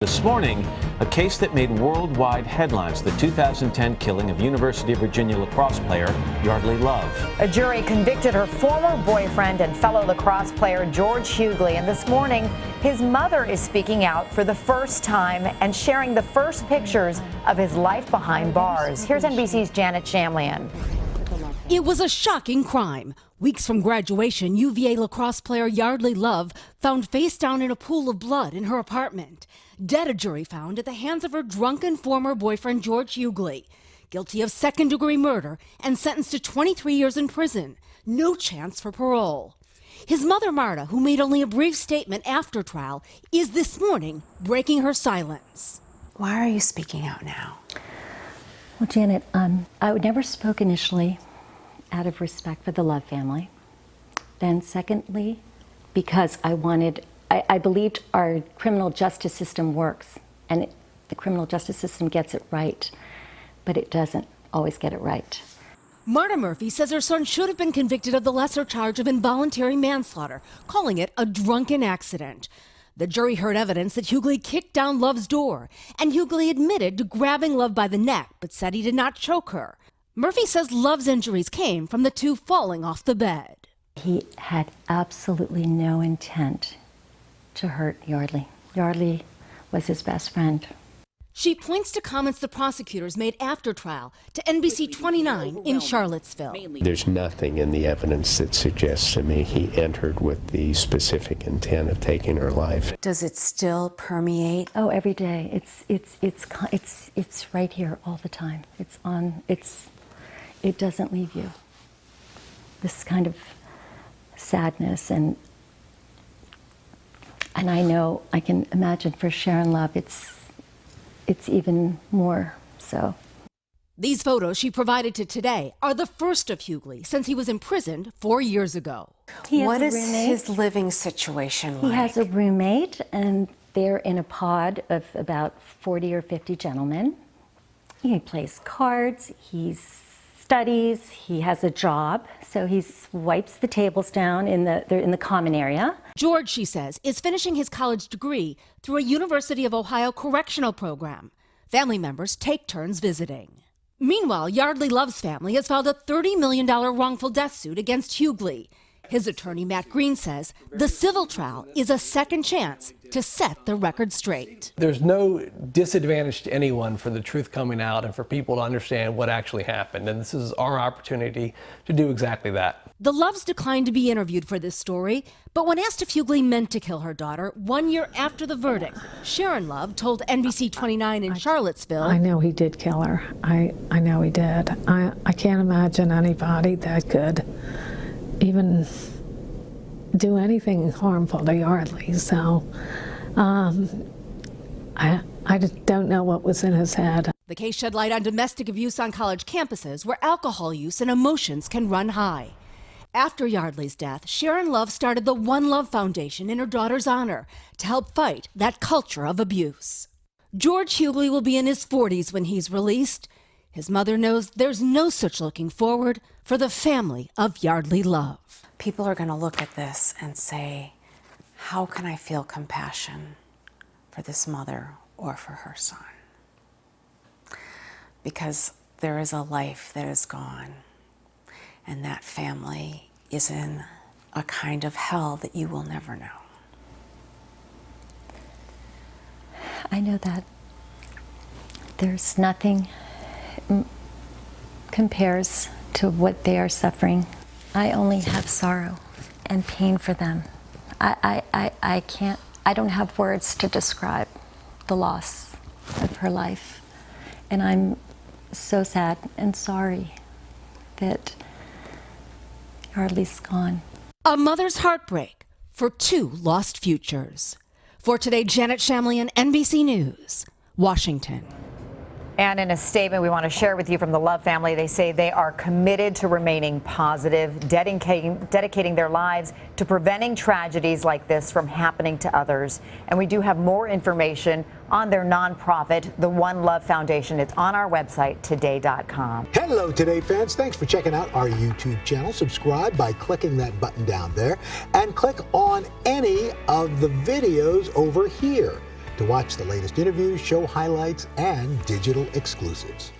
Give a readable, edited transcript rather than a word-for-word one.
This morning, a case that made worldwide headlines, the 2010 killing of University of Virginia lacrosse player Yeardley Love. A jury convicted her former boyfriend and fellow lacrosse player George Huguely, and this morning his mother is speaking out for the first time and sharing the first pictures of his life behind bars. Here's NBC's Janet Shamlian. It was a shocking crime. Weeks from graduation, UVA lacrosse player Yeardley Love found face down in a pool of blood in her apartment. Dead, a jury found, at the hands of her drunken former boyfriend George Huguely, guilty of second-degree murder and sentenced to 23 years in prison. No chance for parole. His mother, Marta, who made only a brief statement after trial, is this morning breaking her silence. Why are you speaking out now? Well, Janet, I would never spoke initially out of respect for the Love family. Then secondly, because I believed our criminal justice system works, and the criminal justice system gets it right, but it doesn't always get it right. Marta Murphy says her son should have been convicted of the lesser charge of involuntary manslaughter, calling it a drunken accident. The jury heard evidence that Huguely kicked down Love's door, and Huguely admitted to grabbing Love by the neck, but said he did not choke her. Murphy says Love's injuries came from the two falling off the bed. He had absolutely no intent to hurt Yeardley. Yeardley was his best friend. She points to comments the prosecutors made after trial to NBC 29 in Charlottesville. There's nothing in the evidence that suggests to me he entered with the specific intent of taking her life. Does it still permeate? Oh, every day. It's right here all the time. It doesn't leave you. This kind of sadness, and I know, I can imagine for Sharon Love, it's even more so. These photos she provided to Today are the first of Huguely since he was imprisoned 4 years ago. What is his living situation like? He has a roommate, and they're in a pod of about 40 or 50 gentlemen. He plays cards, he studies, he has a job, so he wipes the tables down in the common area. George, she says, is finishing his college degree through a University of Ohio correctional program. Family members take turns visiting. Meanwhile, Yeardley Love's family has filed a $30 million wrongful death suit against Huguely. His attorney, Matt Green, says the civil trial is a second chance to set the record straight. There's no disadvantage to anyone for the truth coming out and for people to understand what actually happened. And this is our opportunity to do exactly that. The Loves declined to be interviewed for this story, but when asked if Huguely meant to kill her daughter 1 year after the verdict, Sharon Love told NBC 29 in Charlottesville, I know he did kill her. I know he did. I can't imagine anybody that could even do anything harmful to Yeardley. So I just don't know what was in his head. The case shed light on domestic abuse on college campuses where alcohol use and emotions can run high. After Yeardley's death, Sharon Love started the One Love Foundation in her daughter's honor to help fight that culture of abuse. George Huguely will be in his 40s when he's released. His mother knows there's no such looking forward for the family of Yeardley Love. People are going to look at this and say, how can I feel compassion for this mother or for her son? Because there is a life that is gone, and that family is in a kind of hell that you will never know. I know that. There's nothing compares to what they are suffering. I only have sorrow and pain for them. I don't have words to describe the loss of her life. And I'm so sad and sorry that Yeardley's gone. A mother's heartbreak for two lost futures. For Today, Janet Shamlian, NBC News, Washington. And in a statement we want to share with you from the Love family, they say they are committed to remaining positive, dedicating their lives to preventing tragedies like this from happening to others. And we do have more information on their nonprofit, the One Love Foundation. It's on our website, today.com. Hello, Today fans. Thanks for checking out our YouTube channel. Subscribe by clicking that button down there and click on any of the videos over here. to watch the latest interviews, show highlights, and digital exclusives.